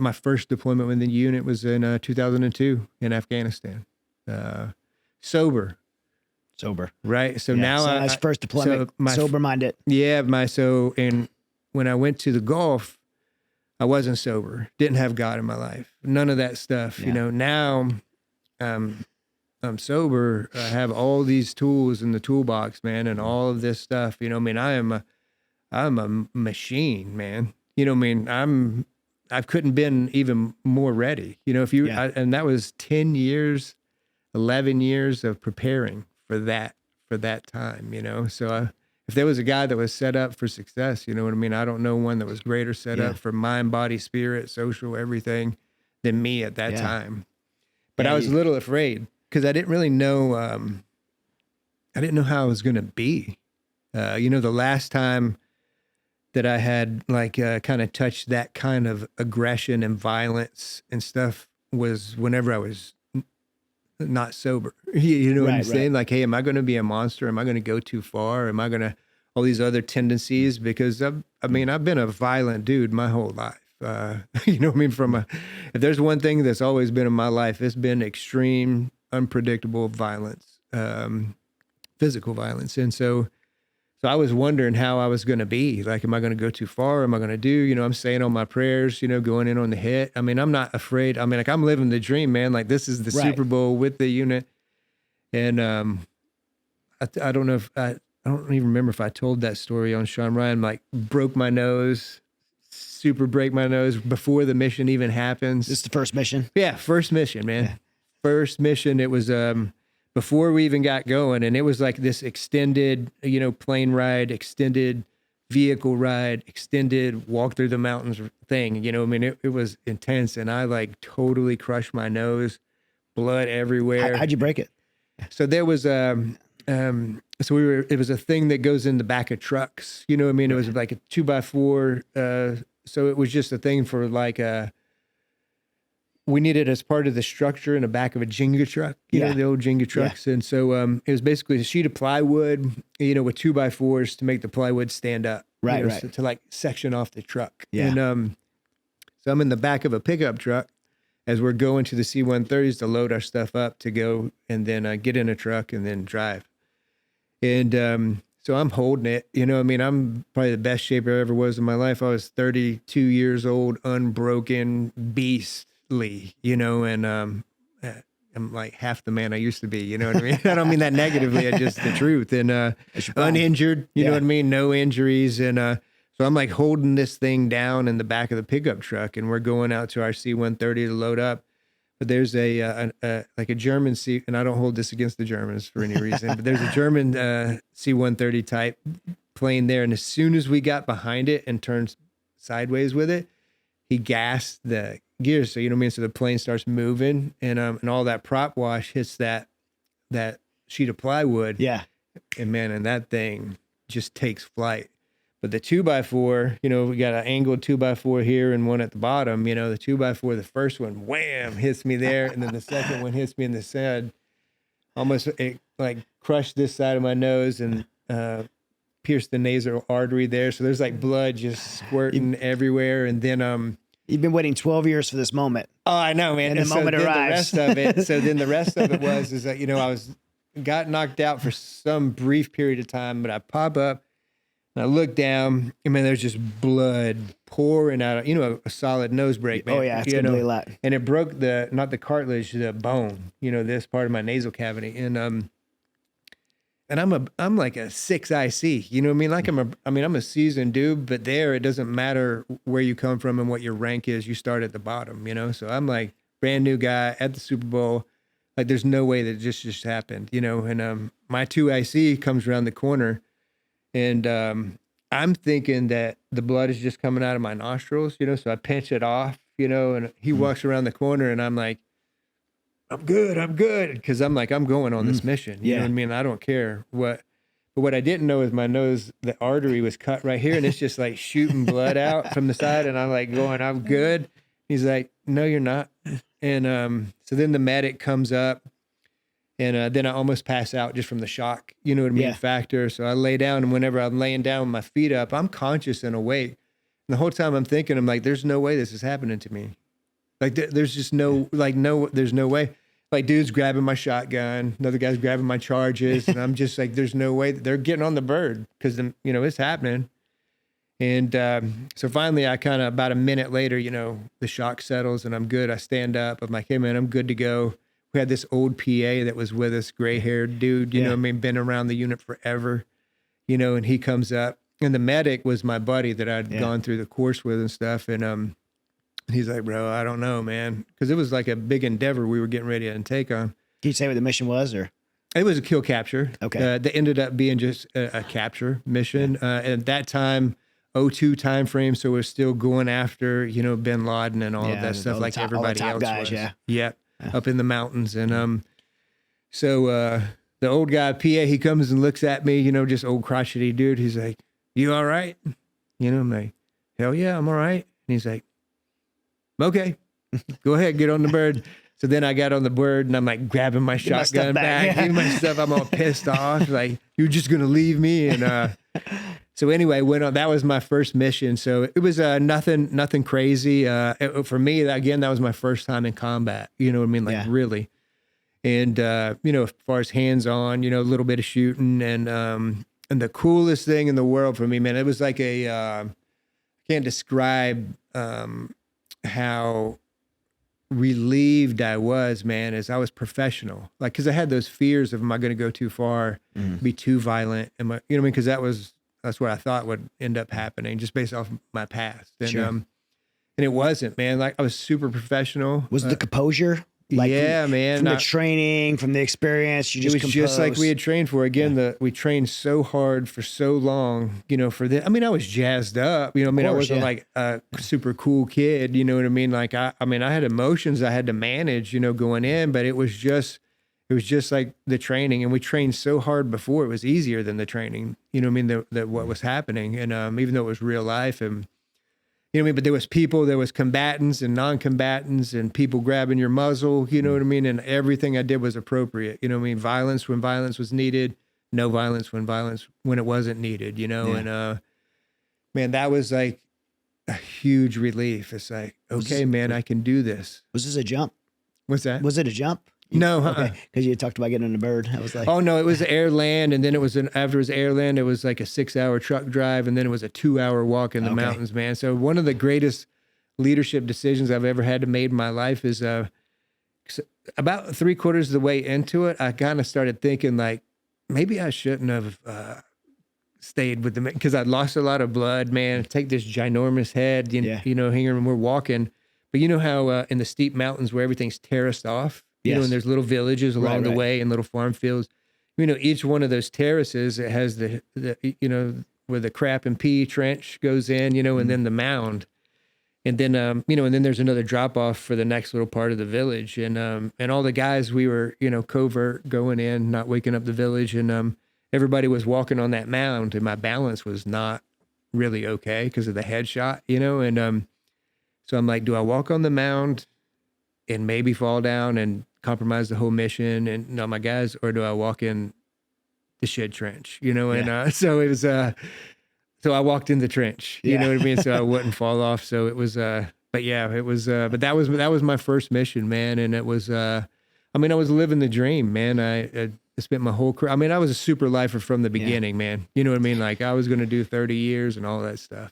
my first deployment with the unit was in 2002 in Afghanistan. Sober. Right. So now so that's first deployment, sober minded. Yeah. And when I went to the Gulf, I wasn't sober, didn't have God in my life, none of that stuff. Yeah. Now I'm sober. I have all these tools in the toolbox, man, and all of this stuff. I'm a machine, man. I couldn't been even more ready. And that was 10 years, 11 years of preparing for that time. So if there was a guy that was set up for success, you know what I mean? I don't know one that was greater set up for mind, body, spirit, social, everything than me at that time. But I was a little afraid because I didn't really know, I didn't know how I was going to be. The last time that I had kind of touched that kind of aggression and violence and stuff was whenever I was not sober. You know what I'm saying? Like, hey, am I going to be a monster? Am I going to go too far? Am I going to all these other tendencies? Because I've been a violent dude my whole life. You know what I mean? If there's one thing that's always been in my life, it's been extreme, unpredictable violence, physical violence. And so I was wondering how I was going to be. Like, am I going to go too far? Am I going to do, I'm saying all my prayers, going in on the hit. I mean, I'm not afraid. I mean, like, I'm living the dream, man. Like, this is the Super Bowl with the unit. And I don't know if I don't even remember if I told that story on Sean Ryan, like broke my nose, break my nose before the mission even happens. This is the first mission? Yeah, first mission, man. Yeah. First mission. It was, before we even got going, and it was like this extended, plane ride, extended vehicle ride, extended walk through the mountains thing. It was intense, and I like totally crushed my nose, blood everywhere. How'd you break it? So there was it was a thing that goes in the back of trucks. You know what I mean? It was like a 2x4. So it was just a thing for we needed as part of the structure in the back of a Jenga truck, the old Jenga trucks. Yeah. And so it was basically a sheet of plywood, with 2x4s to make the plywood stand up. Right. So, to like section off the truck. Yeah. And so I'm in the back of a pickup truck as we're going to the C-130s to load our stuff up to go and then get in a truck and then drive. And so I'm holding it. I'm probably the best shape I ever was in my life. I was 32 years old, unbroken, beast. And I'm like half the man I used to be, you know what I mean? I don't mean that negatively, it's just the truth. And uninjured, you know what I mean? No injuries. And so I'm like holding this thing down in the back of the pickup truck, and we're going out to our C-130 to load up. But there's a German C, and I don't hold this against the Germans for any reason, but there's a German C-130 type plane there. And as soon as we got behind it and turned sideways with it, he gassed the gears. So, so the plane starts moving, and all that prop wash hits that sheet of plywood. Yeah. And that thing just takes flight. But the 2x4, we got an angled 2x4 here and one at the bottom. The 2x4, the first one, wham, hits me there. And then the second one hits me in the side. Almost it like crushed this side of my nose and pierced the nasal artery there. So there's like blood just squirting everywhere. And then you've been waiting 12 years for this moment. Oh, I know, man. And the moment arrives. The rest of it was that, I got knocked out for some brief period of time, but I pop up and I look down, and man, there's just blood pouring out of, a solid nose break, man. Oh yeah, it's completely lot. And it broke not the cartilage, the bone, this part of my nasal cavity. And I'm like a 6 IC, you know what I mean? Like I'm a seasoned dude, but there, it doesn't matter where you come from and what your rank is. You start at the bottom, So I'm like brand new guy at the Super Bowl. Like there's no way that this just happened, and my 2 IC comes around the corner, and I'm thinking that the blood is just coming out of my nostrils, so I pinch it off, and he walks around the corner, and I'm like, I'm good. Because I'm going on this mission. You know what I mean? I don't care what. But what I didn't know is my nose, the artery was cut right here, and it's just like shooting blood out from the side. And I'm like going, I'm good. He's like, no, you're not. And so then the medic comes up, and then I almost pass out just from the shock, you know what I mean, factor. So I lay down, and whenever I'm laying down with my feet up, I'm conscious and awake. And the whole time I'm thinking, I'm like, there's no way this is happening to me. Like there's just no, there's no way. Like dude's grabbing my shotgun, another guy's grabbing my charges, and I'm just like, there's no way that they're getting on the bird because it's happening. And so finally, I kind of about a minute later, the shock settles and I'm good. I stand up. I'm like, hey man, I'm good to go. We had this old PA that was with us, gray haired dude, you know what I mean, been around the unit forever, and he comes up, and the medic was my buddy that I'd gone through the course with and stuff. And he's like, bro, I don't know, man. Cause it was like a big endeavor we were getting ready to take on. Can you say what the mission was, or? It was a kill capture. Okay. That ended up being just a capture mission. And at that time, '02 time frame. So we're still going after, bin Laden and all of that stuff like everybody else guys, was. Yeah. Up in the mountains. And so the old guy, PA, he comes and looks at me, just old crotchety dude. He's like, you all right? I'm like, hell yeah, I'm all right. And he's like, okay, go ahead, get on the bird. So then I got on the bird and I'm like grabbing my shotgun back, getting my stuff. I'm all pissed off. Like, you're just going to leave me. And so anyway, went on. That was my first mission. So it was nothing crazy. For me, again, that was my first time in combat. You know what I mean? Like really. And, as far as hands-on, a little bit of shooting. And the coolest thing in the world for me, man, it was like I can't describe how relieved I was, man, as I was professional. Like, cause I had those fears of, am I going to go too far, be too violent? Am I, you know what I mean? Cause that's what I thought would end up happening just based off my past. And, and it wasn't, man. Like, I was super professional. Was the composure? Like man. From the training, from the experience, it was just like we had trained for. Again, we trained so hard for so long, for this. I mean, I was jazzed up, I wasn't like a super cool kid, you know what I mean? Like, I had emotions I had to manage, going in, but it was just like the training, and we trained so hard before it was easier than the training, that what was happening. And even though it was real life, and but there was people, there was combatants and non-combatants and people grabbing your muzzle, you know what I mean? And everything I did was appropriate, violence when violence was needed, no violence when it wasn't needed, and man, that was like a huge relief. It's like, okay, man, I can do this. Was this a jump? What's that? Was it a jump? No, okay, because you talked about getting on a bird. I was like, oh no, it was air land, and then after it was air land, it was like a 6-hour truck drive, and then it was a 2-hour walk in the mountains, man. So one of the greatest leadership decisions I've ever had to make in my life is about 3/4 of the way into it, I kind of started thinking like, maybe I shouldn't have stayed with them, because I'd lost a lot of blood, man. Take this ginormous head, here, and we're walking, but you know how in the steep mountains where everything's terraced off. And there's little villages along the way and little farm fields. Each one of those terraces, it has the where the crap and pee trench goes in, and then the mound. And then, and then there's another drop off for the next little part of the village. And all the guys, we were, covert going in, not waking up the village. And everybody was walking on that mound, and my balance was not really okay because of the headshot, And so I'm like, do I walk on the mound and maybe fall down and compromise the whole mission and my guys, or do I walk in the shed trench, And so it was, so I walked in the trench, you know what I mean? So I wouldn't fall off. So it was, but yeah, it was, but that was my first mission, man. And it was, I was living the dream, man. I spent my whole career. I was a super lifer from the beginning, man. You know what I mean? Like, I was going to do 30 years and all that stuff.